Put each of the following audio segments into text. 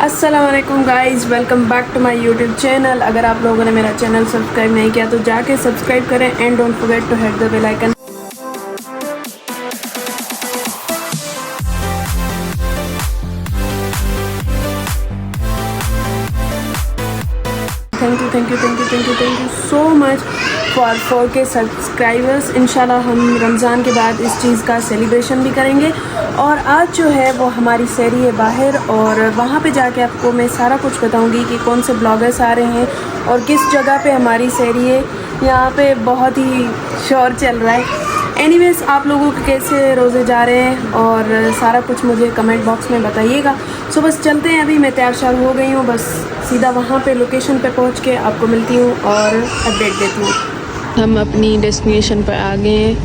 अस्सलाम वालेकुम guys, welcome back to my YouTube channel. अगर आप लोगों ने मेरा चैनल सब्सक्राइब नहीं किया तो जाके सब्सक्राइब करें and don't forget to hit the bell icon. Thank you so much for 4K subscribers. इंशाल्लाह हम रमज़ान के बाद इस चीज़ का सेलिब्रेशन भी करेंगे। और आज जो है वो हमारी सैरी है बाहर, और वहाँ पे जाके आपको मैं सारा कुछ बताऊँगी कि कौन से ब्लॉगर्स आ रहे हैं और किस जगह पे हमारी सैरी है। यहाँ पे बहुत ही शोर चल रहा है। एनीवेज़, आप लोगों के कैसे रोज़े जा रहे हैं और सारा कुछ मुझे कमेंट बॉक्स में बताइएगा। सो बस चलते हैं, अभी मैं तैयार शार हो गई हूँ, बस सीधा वहाँ पे लोकेशन पे पहुँच के आपको मिलती हूँ और अपडेट देती हूँ। हम अपनी डेस्टिनेशन पर आ गए हैं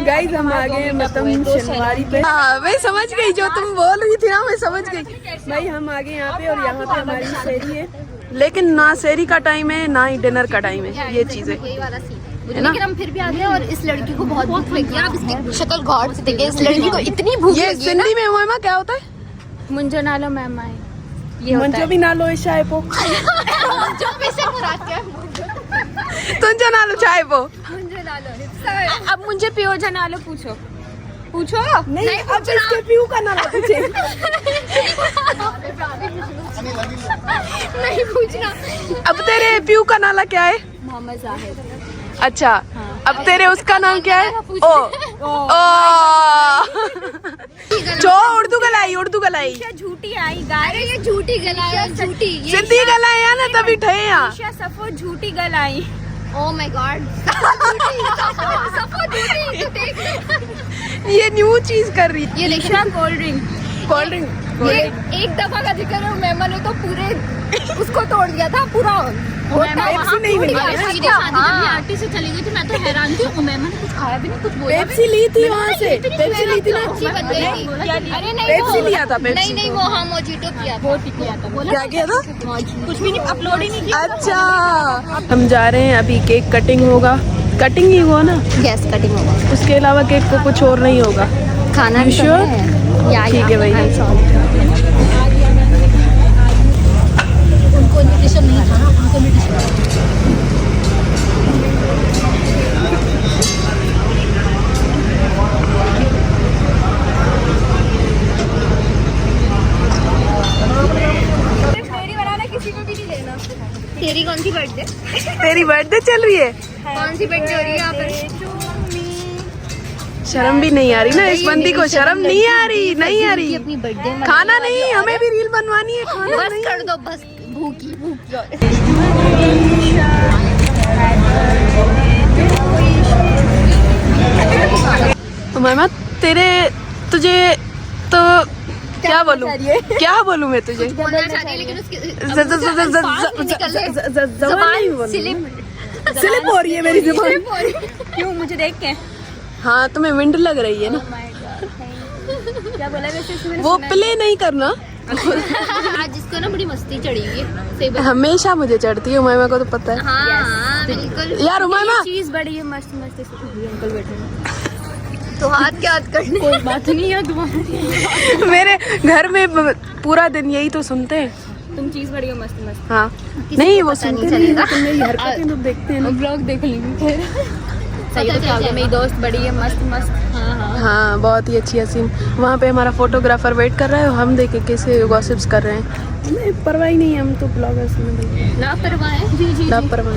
गाइस, हम आ गए मतलब शनिवारी पे। हाँ, मैं समझ गई जो तुम बोल रही थी ना, मैं समझ गई भाई। हम आ गए यहाँ पे और यहाँ पे हमारी सैरी है, लेकिन ना सैरी का टाइम है ना ही डिनर का टाइम है। ये चीज़ है ना? लेकिन हम फिर भी आ गए और इस लड़की को बहुत भूख लगी है। आप इसकी शक्ल गौर से देखिए, इस लड़की को इतनी भूख ये लगी है ना। सिंधी में हुआ क्या होता है? मुंजो नालो मैम आए, ये मंजो भी नालो चाय पो, मुंजो पे से मुराद है तुंजो नालो चाय पो। मुंजो नालो। अब मुझे पियो नालो पूछो नहीं, अब इसके पीयू का नाम पूछे। नहीं पूछना। अब तेरे पीयू का नाला क्या है? मोहम्मद जाहिद। अच्छा, अब तेरे उसका नाम क्या है? ओ जो उर्दू गलाई झूठी आई गाय, ये झूठी गलाई, झूठी सिंधी गलाई है ना, तभी ठहे यहाँ। सफो झूठी गलाई। ओह माय गॉड, सफो झूठी। तो देख ये न्यू चीज कर रही है। ये लिखा कोल्ड ड्रिंक। ये एक दफा का जिक्र है, मेमन ने तो पूरे उसको तोड़ दिया था पूरा। पेप्सी नहीं मिली। आंटी से चली गई थी, मैं तो हैरान थी। उमैमा ने कुछ खाया भी नहीं, कुछ बोला भी पेप्सी ली थी वहाँ से, पेप्सी ली थी ना। अरे नहीं, पेप्सी लिया था, पेप्सी नहीं वो हाँ मोजिटो किया था। क्या किया था? कुछ भी नहीं, अपलोड ही नहीं किया। अच्छा, हम जा रहे हैं अभी, केक कटिंग होगा। कटिंग ही हुआ ना? यस, कटिंग होगा। उसके अलावा केक को कुछ और नहीं होगा। खाना You sure? ठीक है भाई। उनको इन्विटेशन नहीं था ना, उनको इन्विटेशन। किसी को भी नहीं देना। तेरी कौन सी बर्थडे? तेरी बर्थडे चल रही है? कौन सी बर्थडे हो रही है यहाँ पर? शर्म भी नहीं आ रही ना इस बंदी को? शर्म नहीं आ रही। अपनी बर्थडे खाना नहीं, हमें भी रील बनवानी है। खाना बस नहीं। कर दो, बस भूखी। उमैमा, तुझे तो क्या बोलूं मैं तुझे? बोलना चाहती है लेकिन उसकी स्लिप हो रही है मेरी जुबान। क्यों, मुझे देख के? हाँ, तुम्हें विंड लग रही है ना? क्या बोला वैसे इसमें? वो प्ले नहीं करना। आज इसको ना बड़ी मस्ती चढ़ी हुई है, सही बात। हमेशा मुझे चढ़ती है, उमैमा को तो पता है। हाँ बिल्कुल यार उमैमा, चीज बड़ी है, मस्त अंकल बैठे तो हाथ क्या हाथ करने, कोई बात नहीं है तुम्हारी। मेरे घर में पूरा दिन यही तो सुनते हैं। तुम चीज बड़ी हो, मस्त। हाँ, नहीं वो सुनते नहीं, लेकिन मेरी हरकतें लोग देखते हैं ना। ब्लॉग देख लेंगे। सही तो क्या, मेरी दोस्त बड़ी है, मस्त। हाँ, बहुत ही अच्छी हसीन। वहाँ पे हमारा फोटोग्राफर वेट कर रहा है, हम देखे कैसे गॉसिप्स कर रहे हैं। नहीं, परवाह ही नहीं है, हम तो ब्लॉगर्स में लापरवाह है। जी लापरवाह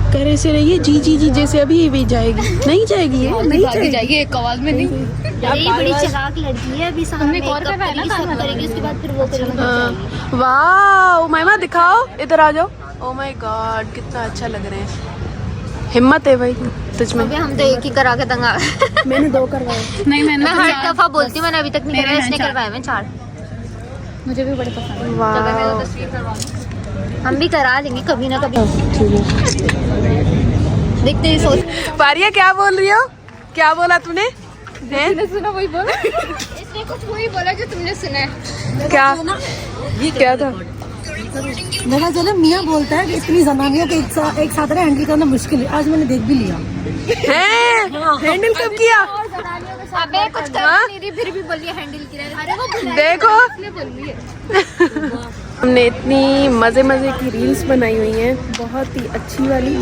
कह रहे से रहिए। जी जैसे अभी भी जाएगी। नहीं जाएगी ये, नहीं जाएगी एक आवाज में नहीं। ये बड़ी चालाक लड़की है, अभी सामने कौन पे पहला काम करेगी, उसके बाद फिर वो करेगी। वाह उमैमा, दिखाओ, इधर आ जाओ। ओह माय गॉड, कितना अच्छा लग रहे हैं। हिम्मत है भाई तुझ में। हम तो एक ही करा के दंगा। मैंने 2 करवाए। नहीं, मैं हर दफा बोलती हूँ, मैंने अभी तक नहीं करवाया, इसने करवाया। मैं 4, मुझे भी बड़े पसंद है। वाह, तस्वीर करवा दो, हम भी करा लेंगे कभी ना कभी। देखते ही सोच। पारिया, क्या बोल रही हो? क्या बोला तूने? सुना वही बोला। इसने कुछ वही बोला जो तुमने सुना है। क्या था? मेरा चलो मियाँ बोलता है कि इतनी जनानियों को एक साथ हैंडल करना मुश्किल है। आज मैंने देख भी लिया। हैंडल कब किया? अबे कुछ कर नहीं रही, फिर भी बोलिए हैंडल किया। अरे वो देखो बोल रही है। हमने इतनी मज़े मज़े की रील्स बनाई हुई हैं, बहुत ही अच्छी वाली।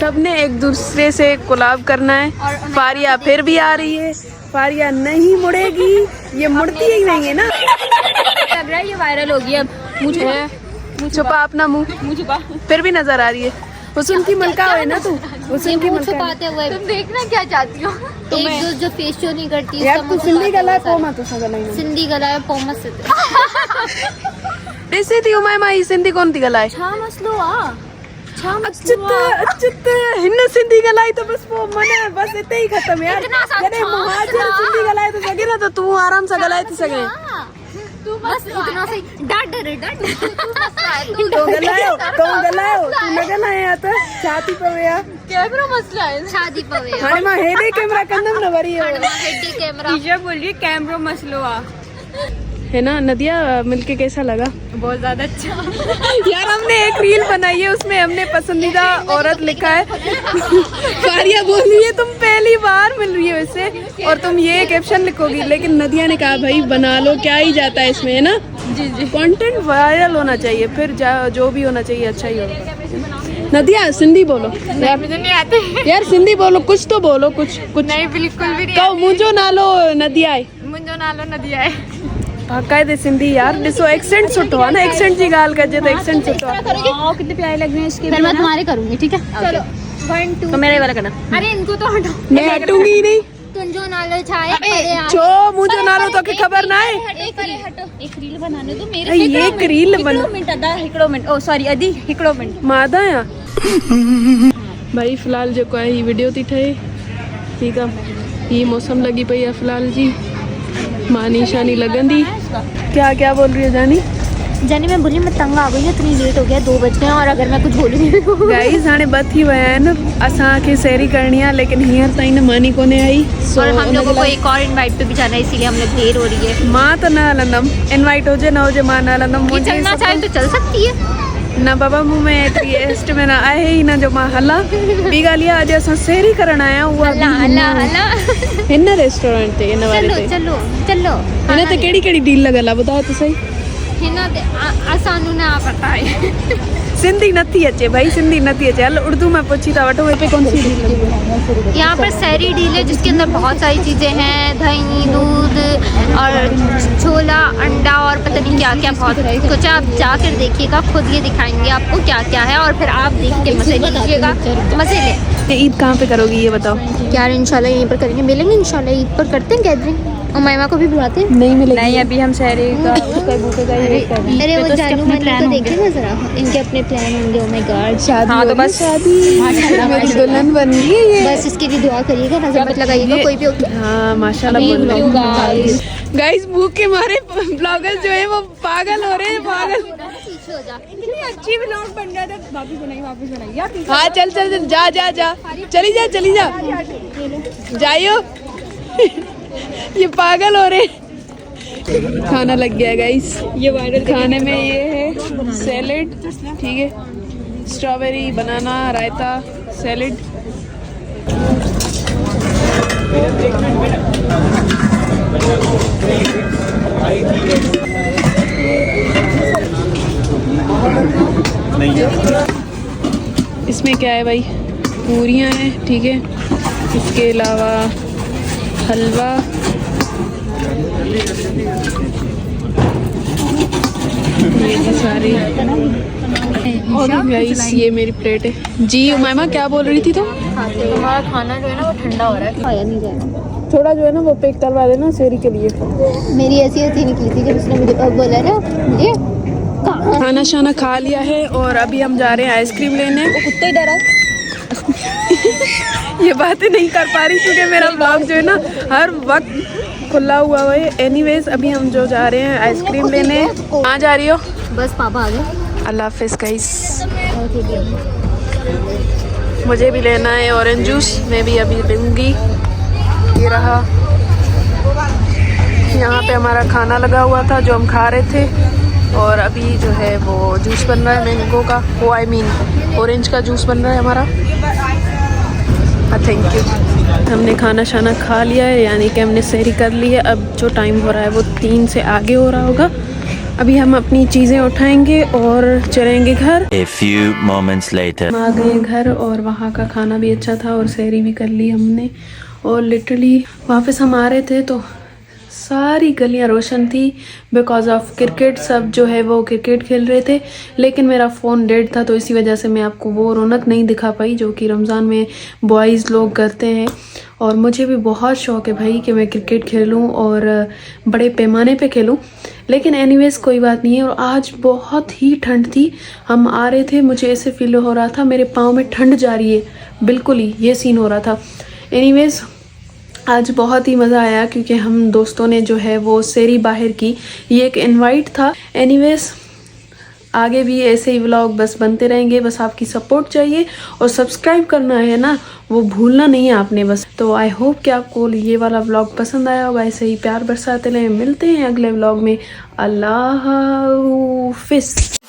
सबने एक दूसरे से कोलैब करना है। फारिया फिर भी आ रही है, फारिया नहीं मुड़ेगी, ये मुड़ती ही नहीं है ना। लग रहा है ये वायरल होगी अब। मुझे छुपा अपना मुंह छुपा, फिर भी नजर आ रही है। हुस्न की मलका है ना तू, हुस्न की मलका छुपाते हुए तुम देखना क्या चाहती हो। एक जो फेस शो नहीं करती यार, तू सिंधी गला है पोमा तो सगला ही सिंधी गला है पोमा से ऐसे थी उमाय माई सिंधी कौन थी गलाए छा मसलो आ छा अच्छत हिन सिंधी गलाई तो बस वो मन है, बस इतने ही खत्म यार। इतना सा जॾहिं मुहाजिर सिंधी गलाए तो सके ना, तो तू आराम से गलाए थी सके। तू बस इतना से डट तो गलायो तू न गलाए आता छाती पवे यार। कैमरा मसला है शादी पवे हाणे मां हेडे कैमरा कंदम न वरी हेडी कैमरा ईशा बोल रही है कैमरा मसलो आ है ना। नदिया मिलके कैसा लगा? बहुत ज्यादा अच्छा। यार हमने एक रील बनाई है, उसमें हमने पसंदीदा औरत लिखा है। फारिया बोल रही है तुम पहली बार मिल रही हो इससे और तुम ये कैप्शन लिखोगी, लेकिन नदिया ने कहा भाई बना लो, क्या ही जाता है इसमें, है ना। जी कंटेंट वायरल होना चाहिए, फिर जो भी होना चाहिए अच्छा ही होगा। नदिया सिंधी बोलो यार, मुझे नहीं आते यार सिंधी बोलो, कुछ तो बोलो, कुछ नहीं बिल्कुल भी नहीं कहो मुंहिंजो नालो नदिया आहे, मुंहिंजो नालो नदिया है। बाक़ाइदे सिंधी यार, ॾिसो एक्सेंट सुठो आहे न, एक्सेंट जी ॻाल्हि कजे त एक्सेंट सुठो आहे। कितने प्यारे लग रहे हैं इसके। फिर मैं तुम्हारे करूंगी, ठीक है। चलो 1 2 तो मेरे वाला करना। अरे इनको तो हटाओ, मैं हटूंगी ही नहीं। तुंजो नालो छाए छो मुंहिंजो नालो तोखे ख़बर ना आहे। एक रील बनाने दो मेरे। ये एक रील बना मिनट अदा हिकिड़ो मिनट, ओ सॉरी अदी हिकिड़ो मिनट मां आदा आहियां। भाई फ़िलहाल जेको आहे हीअ वीडियो थी ठहे, ठीकु आहे। हीअ मौसम लॻी पई आहे फ़िलहाल जी, मानी शानी लगंदी। क्या क्या बोल रही है जानी? जानी मैं बोली मैं तंग आ गई, इतनी लेट हो गया, 2 बज गए और अगर मैं कुछ बोलूंगी गाइस हाणे ॿ थी विया आहिनि, असांखे सैरी करणी आहे, लेकिन हींअर ताईं न मानी कोन्हे आई। और हम लोगों को एक और इनवाइट पे भी जाना है, इसीलिए हम लोग देर हो रही है। मां त न हलंदमि, इनवाइट हुजे न हुजे मां न हलंदमि। चलना चाहे तो चल सकती है न बाबा, मूं में एतिरी एस्ट में न आहे ई न जो मां हलां। ॿी ॻाल्हि इहा, अॼु असां सैरी करण आया आहियूं, उहा हला हिन रेस्टोरेंट ते, हिन वारे ते। चलो चलो हिन ते कहिड़ी कहिड़ी डील लॻल आहे ॿुधायो त सही। हिन ते असांजू न पता है। सिंधी नथी अचे भाई, सिंधी नथी अचे। हल उर्दू में पूछी था वठो, पे कौन सी डील लगी है? यहाँ पर सैरी डील है जिसके अंदर बहुत सारी चीज़ें हैं, दही दूध और छोला अंडा और पता नहीं क्या क्या बहुत कुछ। आप जाकर देखिएगा, खुद ये दिखाएंगे आपको क्या क्या है, और फिर आप देख के मजे लीजिएगा, मजे ले। ईद कहाँ पे करोगी ये बताओ? यार इंशाल्लाह यहीं पर करेंगे, मिलेंगे इंशाल्लाह, ईद पर करते हैं गैदरिंग। और मायमा को भी बुलाते हैं। नहीं मिलेगी। नहीं, अभी हम शहरी का अरे वो जानू मन्नू को देखे ना जरा, इनके अपने प्लान होंगे। ओ माय गॉड, शादी। हाँ तो बस शादी, मेरी दुल्हन बन गई है ये। बस इसके लिए दुआ करिएगा, नजर मत लगाइएगा कोई भी। हाँ माशाल्लाह। गाइस भूख के मारे ब्लॉगर्स जो है वो पागल हो रहे हैं, पागल। पीछे हो जा, इतनी अच्छी ब्लॉग बन रहा था। वापस बनाई यार। हाँ चल चल चल, जा जा जा, चली जा जाइयो। ये पागल हो रहे। खाना लग गया गाइस, ये वायरल खाने में ये है सैलेड, ठीक है, स्ट्रॉबेरी बनाना रायता सैलेड। इसमें क्या है भाई? पूरियां हैं, ठीक है, इसके अलावा हलवा, ये जी सारी। और गाइस ये मेरी प्लेट है जी। उमामा क्या बोल रही थी तुम? हमारा खाना जो है ना वो ठंडा हो रहा है, खाया नहीं जाएगा। थोड़ा जो है ना वो पैक करवा देना सेरी के लिए। मेरी ऐसी हंसी निकली थी जब उसने मुझे बोला ना ये खाना शाना खा लिया है और अभी हम जा रहे हैं आइसक्रीम लेने। कुत्ते डरा ये बातें नहीं कर पा रही क्योंकि मेरा ब्लॉग जो है ना हर वक्त खुला हुआ है। एनीवेज अभी हम जो जा रहे हैं आइसक्रीम लेने। कहाँ जा रही हो? बस पापा आ गए। अल्लाह हाफिज़ गाइस। मुझे भी लेना है ऑरेंज जूस, मैं भी अभी लूँगी। ये रहा, यहाँ पे हमारा खाना लगा हुआ था जो हम खा रहे थे, और अभी जो है वो जूस बन रहा है मैंगो का, वो आई मीन ऑरेंज का जूस बन रहा है हमारा। Thank you. हमने खाना शाना खा लिया है, यानी कि हमने सहरी कर ली है। अब जो टाइम हो रहा है वो 3 से आगे हो रहा होगा। अभी हम अपनी चीज़ें उठाएंगे और चलेंगे घर। A few moments later. हम आ गए घर और वहाँ का खाना भी अच्छा था और सहरी भी कर ली हमने। और लिटरली वापस हम आ रहे थे तो सारी गलियाँ रोशन थी बिकॉज ऑफ क्रिकेट। सब जो है वो क्रिकेट खेल रहे थे, लेकिन मेरा फ़ोन डेड था तो इसी वजह से मैं आपको वो रौनक नहीं दिखा पाई जो कि रमज़ान में बॉयज़ लोग करते हैं। और मुझे भी बहुत शौक़ है भाई कि मैं क्रिकेट खेलूं और बड़े पैमाने पे खेलूं, लेकिन एनीवेज़ कोई बात नहीं है। और आज बहुत ही ठंड थी, हम आ रहे थे मुझे ऐसे फील हो रहा था मेरे पाँव में ठंड जा रही है, बिल्कुल ही ये सीन हो रहा था। एनीवेज़ आज बहुत ही मज़ा आया क्योंकि हम दोस्तों ने जो है वो सेरी बाहर की, ये एक इनवाइट था। एनीवेज़ आगे भी ऐसे ही व्लॉग बस बनते रहेंगे, बस आपकी सपोर्ट चाहिए और सब्सक्राइब करना है ना, वो भूलना नहीं है आपने बस। तो आई होप कि आपको ये वाला व्लॉग पसंद आया होगा, ऐसे ही प्यार बरसाते रहें। मिलते हैं अगले व्लॉग में। अल्लाह हाफ़िज़।